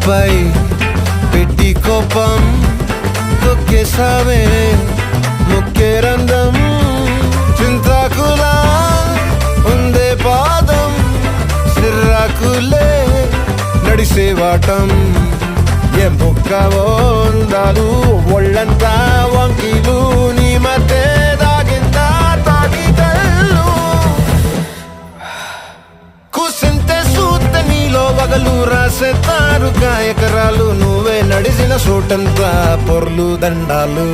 నాపై పెట్టి కోపం తొక్కేసావే ముఖ్య రంధ్రం చింతాకులా ఉందే పాదం సిర్రాకులే నడిసేవాటం ఏ బొక్కవో అందాలు ఒళ్ళంతా వంకీలు నీ మధ్య దాగిందా తాగి కళ్ళు కూసింతే సూత నీలో వగలు రాసేతారు ఎకరాలు నువ్వే నడిసిన చోటంతా పొర్లు దండాలు